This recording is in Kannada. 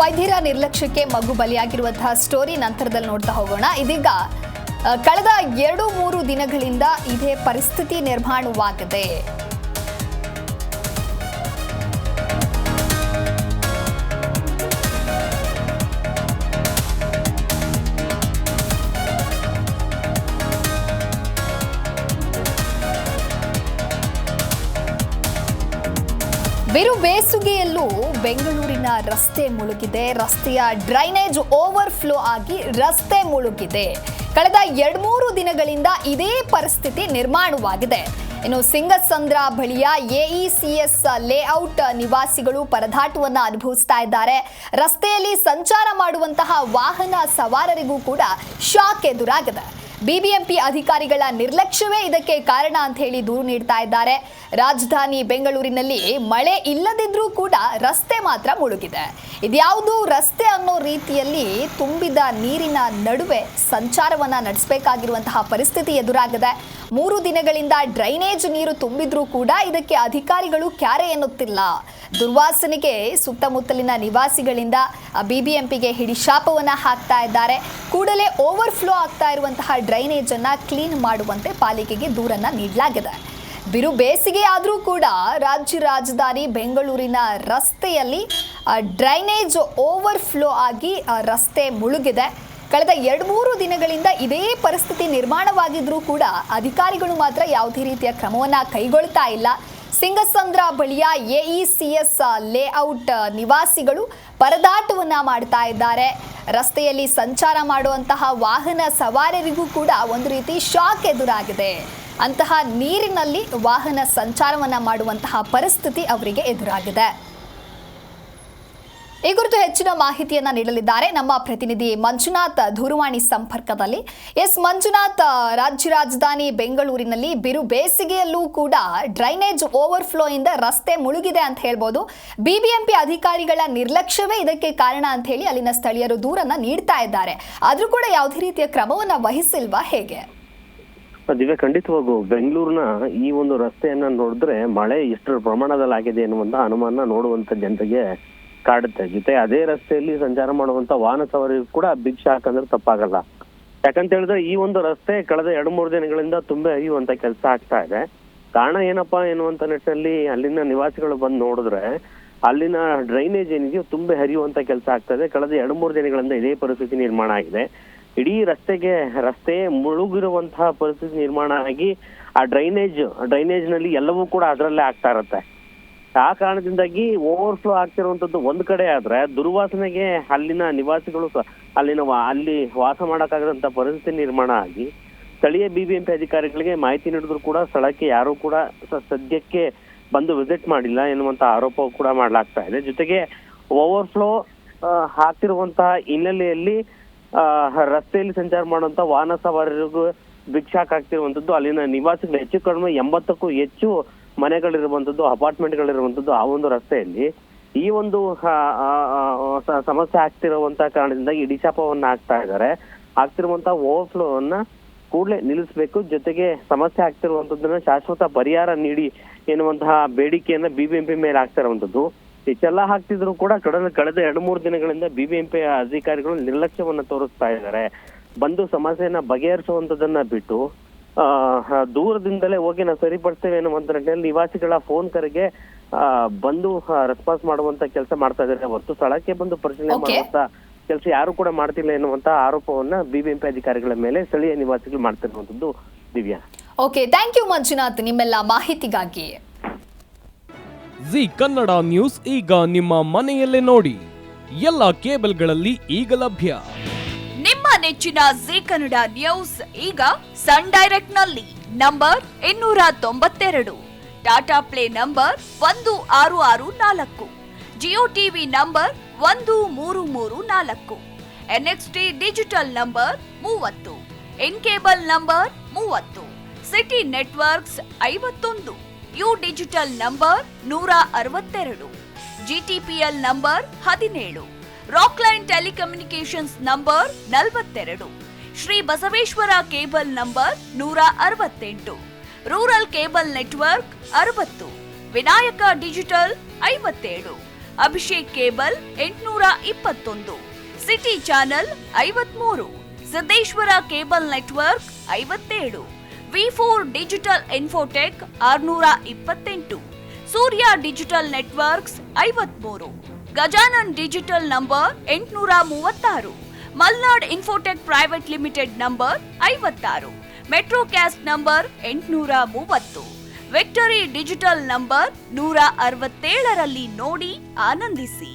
ವೈದ್ಯರ ನಿರ್ಲಕ್ಷ್ಯಕ್ಕೆ ಮಗು ಬಲಿಯಾಗಿರುವಂತಹ ಸ್ಟೋರಿ ನಂತರದಲ್ಲಿ ನೋಡ್ತಾ ಹೋಗೋಣ. ಇದೀಗ ಕಳೆದ 2-3 ದಿನಗಳಿಂದ ಇದೇ ಪರಿಸ್ಥಿತಿ ನಿರ್ಮಾಣವಾಗಿದೆ. ಬಿರು ಬೇಸುಗೆಯಲ್ಲೂ ಬೆಂಗಳೂರಿನ ರಸ್ತೆ ಮುಳುಗಿದೆ. ರಸ್ತೆಯ ಡ್ರೈನೇಜ್ ಓವರ್ಫ್ಲೋ ಆಗಿ ರಸ್ತೆ ಮುಳುಗಿದೆ. ಕಳೆದ 2-3 ದಿನಗಳಿಂದ ಇದೇ ಪರಿಸ್ಥಿತಿ ನಿರ್ಮಾಣವಾಗಿದೆ. ಇನ್ನು ಸಿಂಗಸಂದ್ರ ಬಳಿಯ ಎಇಸಿಎಸ್ ಲೇಔಟ್ ನಿವಾಸಿಗಳು ಪರದಾಟವನ್ನ ಅನುಭವಿಸ್ತಾ ಇದ್ದಾರೆ. ರಸ್ತೆಯಲ್ಲಿ ಸಂಚಾರ ಮಾಡುವಂತಹ ವಾಹನ ಸವಾರರಿಗೂ ಕೂಡ ಶಾಕ್ ಎದುರಾಗಿದೆ. ಬಿಬಿಎಂಪಿ ಅಧಿಕಾರಿಗಳ ನಿರ್ಲಕ್ಷ್ಯವೇ ಇದಕ್ಕೆ ಕಾರಣ ಅಂತ ಹೇಳಿ ದೂರು ನೀಡ್ತಾ ಇದ್ದಾರೆ. ರಾಜಧಾನಿ ಬೆಂಗಳೂರಿನಲ್ಲಿ ಮಳೆ ಇಲ್ಲದಿದ್ರೂ ಕೂಡ ರಸ್ತೆ ಮಾತ್ರ ಮುಳುಗಿದೆ. ಇದ್ಯಾವುದು ರಸ್ತೆ ಅನ್ನೋ ರೀತಿಯಲ್ಲಿ ತುಂಬಿದ ನೀರಿನ ನಡುವೆ ಸಂಚಾರವನ್ನ ನಡೆಸಬೇಕಾಗಿರುವಂತಹ ಪರಿಸ್ಥಿತಿ ಎದುರಾಗಿದೆ. 3 ದಿನಗಳಿಂದ ಡ್ರೈನೇಜ್ ನೀರು ತುಂಬಿದ್ರೂ ಕೂಡ ಇದಕ್ಕೆ ಅಧಿಕಾರಿಗಳು ಕ್ಯಾರೆ ಎನ್ನುತ್ತಿಲ್ಲ. ದುರ್ವಾಸನೆಗೆ ಸುತ್ತಮುತ್ತಲಿನ ನಿವಾಸಿಗಳಿಂದ ಬಿಬಿಎಂಪಿಗೆ ಹಿಡಿಶಾಪವನ್ನ ಹಾಕ್ತಾ ಇದ್ದಾರೆ. ಕೂಡಲೇ ಓವರ್ಫ್ಲೋ ಆಗ್ತಾ ಇರುವಂತಹ ಡ್ರೈನೇಜ್ ಅನ್ನ ಕ್ಲೀನ್ ಮಾಡುವಂತೆ ಪಾಲಿಕೆಗೆ ದೂರನ್ನ ನೀಡಲಾಗಿದೆ. ಬಿರು ಬೇಸಿಗೆ ಆದರೂ ಕೂಡ ರಾಜ್ಯ ರಾಜಧಾನಿ ಬೆಂಗಳೂರಿನ ರಸ್ತೆಯಲ್ಲಿ ಡ್ರೈನೇಜ್ ಓವರ್ಫ್ಲೋ ಆಗಿ ರಸ್ತೆ ಮುಳುಗಿದೆ. ಕಳೆದ 2-3 ದಿನಗಳಿಂದ ಇದೇ ಪರಿಸ್ಥಿತಿ ನಿರ್ಮಾಣವಾಗಿದ್ರೂ ಕೂಡ ಅಧಿಕಾರಿಗಳು ಮಾತ್ರ ಯಾವುದೇ ರೀತಿಯ ಕ್ರಮವನ್ನ ಕೈಗೊಳ್ತಾ ಇಲ್ಲ. ಸಿಂಗಸಂದ್ರ ಬಳಿಯ ಎಇಸಿಎಸ್ ಲೇಔಟ್ ನಿವಾಸಿಗಳು ಪರದಾಟವನ್ನ ಮಾಡ್ತಾ ಇದ್ದಾರೆ. ರಸ್ತೆಯಲ್ಲಿ ಸಂಚಾರ ಮಾಡುವಂತಹ ವಾಹನ ಸವಾರರಿಗೂ ಕೂಡ ಒಂದು ರೀತಿ ಶಾಕ್ ಎದುರಾಗಿದೆ. ಅಂತಹ ನೀರಿನಲ್ಲಿ ವಾಹನ ಸಂಚಾರವನ್ನ ಮಾಡುವಂತಹ ಪರಿಸ್ಥಿತಿ ಅವರಿಗೆ ಎದುರಾಗಿದೆ. ಈ ಕುರಿತು ಹೆಚ್ಚಿನ ಮಾಹಿತಿಯನ್ನ ನೀಡಲಿದ್ದಾರೆ ನಮ್ಮ ಪ್ರತಿನಿಧಿ ಮಂಜುನಾಥ್ ದೂರವಾಣಿ ಸಂಪರ್ಕದಲ್ಲಿ. ಎಸ್ ಮಂಜುನಾಥ್, ರಾಜ್ಯ ರಾಜಧಾನಿ ಬೆಂಗಳೂರಿನಲ್ಲಿ ಬಿರು ಬೇಸಿಗೆಯಲ್ಲೂ ಕೂಡ ಡ್ರೈನೇಜ್ ಓವರ್ಫ್ಲೋ ಇಂದ ರಸ್ತೆ ಮುಳುಗಿದೆ ಅಂತ ಹೇಳ್ಬೋದು. ಬಿಬಿಎಂಪಿ ಅಧಿಕಾರಿಗಳ ನಿರ್ಲಕ್ಷ್ಯವೇ ಇದಕ್ಕೆ ಕಾರಣ ಅಂತ ಹೇಳಿ ಅಲ್ಲಿನ ಸ್ಥಳೀಯರು ದೂರನ್ನ ನೀಡ್ತಾ ಇದ್ದಾರೆ. ಆದ್ರೂ ಕೂಡ ಯಾವುದೇ ರೀತಿಯ ಕ್ರಮವನ್ನ ವಹಿಸಿಲ್ವಾ, ಹೇಗೆ? ದಿವ್ಯ, ಖಂಡಿತವಾಗೂ ಬೆಂಗಳೂರಿನ ಈ ಒಂದು ರಸ್ತೆಯನ್ನ ನೋಡಿದ್ರೆ ಮಳೆ ಎಷ್ಟು ಪ್ರಮಾಣದಲ್ಲಿ ಆಗಿದೆ ಎನ್ನುವಂತ ಅನುಮಾನ ನೋಡುವಂತ ಜನರಿಗೆ ಕಾಡುತ್ತೆ. ಜೊತೆ ಅದೇ ರಸ್ತೆಯಲ್ಲಿ ಸಂಚಾರ ಮಾಡುವಂತ ವಾಹನ ಸವಾರಿಗೂ ಕೂಡ ಬಿಗ್ ಶಾಕ್ ಅಂದ್ರೆ ತಪ್ಪಾಗಲ್ಲ. ಯಾಕಂತ ಹೇಳಿದ್ರೆ ಈ ಒಂದು ರಸ್ತೆ ಕಳೆದ 2-3 ದಿನಗಳಿಂದ ತುಂಬೆ ಹರಿಯುವಂತ ಕೆಲಸ ಆಗ್ತಾ ಇದೆ. ಕಾರಣ ಏನಪ್ಪಾ ಎನ್ನುವಂತ ನಿಟ್ಟಿನಲ್ಲಿ ಅಲ್ಲಿನ ನಿವಾಸಿಗಳು ಬಂದು ನೋಡಿದ್ರೆ ಅಲ್ಲಿನ ಡ್ರೈನೇಜ್ ಏನಿದೆಯೋ ತುಂಬೆ ಹರಿಯುವಂತ ಕೆಲಸ ಆಗ್ತಾ ಇದೆ. ಕಳೆದ 2-3 ದಿನಗಳಿಂದ ಇದೇ ಪರಿಸ್ಥಿತಿ ನಿರ್ಮಾಣ ಆಗಿದೆ. ಇಡೀ ರಸ್ತೆ ಮುಳುಗಿರುವಂತಹ ಪರಿಸ್ಥಿತಿ ನಿರ್ಮಾಣ ಆಗಿ ಆ ಡ್ರೈನೇಜ್ ನಲ್ಲಿ ಎಲ್ಲವೂ ಕೂಡ ಅದರಲ್ಲೇ ಆಗ್ತಾ ಇರುತ್ತೆ. ಆ ಕಾರಣದಿಂದಾಗಿ ಓವರ್ಫ್ಲೋ ಆಗ್ತಿರುವಂತದ್ದು ಒಂದ್ ಕಡೆ ಆದ್ರೆ ದುರ್ವಾಸನೆಗೆ ಅಲ್ಲಿನ ನಿವಾಸಿಗಳು ಅಲ್ಲಿ ವಾಸ ಮಾಡಕ್ಕಾಗದಂತ ಪರಿಸ್ಥಿತಿ ನಿರ್ಮಾಣ ಆಗಿ ಸ್ಥಳೀಯ ಬಿಬಿಎಂಪಿ ಅಧಿಕಾರಿಗಳಿಗೆ ಮಾಹಿತಿ ನೀಡಿದ್ರು ಕೂಡ ಸ್ಥಳಕ್ಕೆ ಯಾರು ಕೂಡ ಸದ್ಯಕ್ಕೆ ಬಂದು ವಿಸಿಟ್ ಮಾಡಿಲ್ಲ ಎನ್ನುವಂತ ಆರೋಪ ಕೂಡ ಮಾಡ್ಲಾಗ್ತಾ ಇದೆ. ಜೊತೆಗೆ ಓವರ್ಫ್ಲೋ ಆಗ್ತಿರುವಂತಹ ಹಿನ್ನೆಲೆಯಲ್ಲಿ ರಸ್ತೆಯಲ್ಲಿ ಸಂಚಾರ ಮಾಡುವಂತ ವಾಹನ ಸವಾರರಿಗೂ ಬಿಗ್ ಶಾಕ್ ಆಗ್ತಿರುವಂತದ್ದು. ಅಲ್ಲಿನ ನಿವಾಸಿಗಳು ಹೆಚ್ಚು ಕಡಿಮೆ 80ಕ್ಕೂ ಹೆಚ್ಚು ಮನೆಗಳಿರುವಂತದ್ದು, ಅಪಾರ್ಟ್ಮೆಂಟ್ಗಳಿರುವಂತದ್ದು ಆ ಒಂದು ರಸ್ತೆಯಲ್ಲಿ ಈ ಒಂದು ಸಮಸ್ಯೆ ಆಗ್ತಿರುವಂತ ಕಾರಣದಿಂದ ಇಡಿಶಾಪವನ್ನ ಹಾಕ್ತಾ ಇದ್ದಾರೆ. ಆಗ್ತಿರುವಂತ ಓವರ್ಫ್ಲೋವನ್ನ ಕೂಡಲೇ ನಿಲ್ಲಿಸಬೇಕು. ಜೊತೆಗೆ ಸಮಸ್ಯೆ ಆಗ್ತಿರುವಂತದ್ದನ್ನ ಶಾಶ್ವತ ಪರಿಹಾರ ನೀಡಿ ಎನ್ನುವಂತಹ ಬೇಡಿಕೆಯನ್ನ ಬಿಬಿಎಂಪಿ ಮೇಲೆ ಆಗ್ತಾ ಇರುವಂತದ್ದು. ಇಷ್ಟೆಲ್ಲ ಹಾಕ್ತಿದ್ರು ಕೂಡ ಕಳೆದ 2-3 ದಿನಗಳಿಂದ ಬಿಬಿಎಂಪಿ ಅಧಿಕಾರಿಗಳು ನಿರ್ಲಕ್ಷ್ಯವನ್ನ ತೋರಿಸ್ತಾ ಇದ್ದಾರೆ. ಬಂದು ಸಮಸ್ಯೆಯನ್ನ ಬಗೆಹರಿಸುವಂತದನ್ನ ಬಿಟ್ಟು ದೂರದಿಂದಲೇ ಹೋಗಿ ನಾವು ಸರಿಪಡಿಸ್ತೇವೆ ಅನ್ನುವಂತ ನಿಟ್ಟಿನಲ್ಲಿ ನಿವಾಸಿಗಳ ಫೋನ್ ಕರೆಗೆ ಬಂದು ರೆಸ್ಪಾನ್ಸ್ ಮಾಡುವಂತ ಕೆಲಸ ಮಾಡ್ತಾ ಇದ್ದಾರೆ ಹೊರತು ಸ್ಥಳಕ್ಕೆ ಬಂದು ಪರಿಶೀಲನೆ ಮಾಡುವಂತ ಕೆಲಸ ಯಾರು ಕೂಡ ಮಾಡ್ತಿಲ್ಲ ಎನ್ನುವಂತ ಆರೋಪವನ್ನ ಬಿಬಿಎಂಪಿ ಅಧಿಕಾರಿಗಳ ಮೇಲೆ ಸ್ಥಳೀಯ ನಿವಾಸಿಗಳು ಮಾಡ್ತಿರುವಂತದ್ದು. Divya, okay, thank you Manjunath ನಿಮ್ಮೆಲ್ಲ ಮಾಹಿತಿಗಾಗಿ. ಜಿ ಕನ್ನಡ ನ್ಯೂಸ್ ಈಗ ನಿಮ್ಮ ಮನೆಯಲ್ಲೇ ನೋಡಿ. ಎಲ್ಲ ಕೇಬಲ್ಗಳಲ್ಲಿ ಈಗ ಲಭ್ಯ. ನಿಮ್ಮ ನೆಚ್ಚಿನ ಜಿ ಕನ್ನಡ ನ್ಯೂಸ್ ಈಗ ಸನ್ ಡೈರೆಕ್ಟ್ ನಲ್ಲಿ number 292, Tata play number 1664, Jio TV number 1334, NXT digital number 30, in cable number 30, city networks 51, U digital number 162, GTPL number 17, Rockline telecommunications number 42, Shri Basaveshwara cable number 168, rural cable network 60, Vinayaka digital 57, Abhishek cable 821, city channel 53, Siddeshwara cable network 57, V4 digital Infotech 628, Surya digital networks 53, Gajanan digital number 836, Malnad infotech private limited number 56, Metrocast number 830, victory digital number 167ರಲ್ಲಿ ನೋಡಿ ಆನಂದಿಸಿ.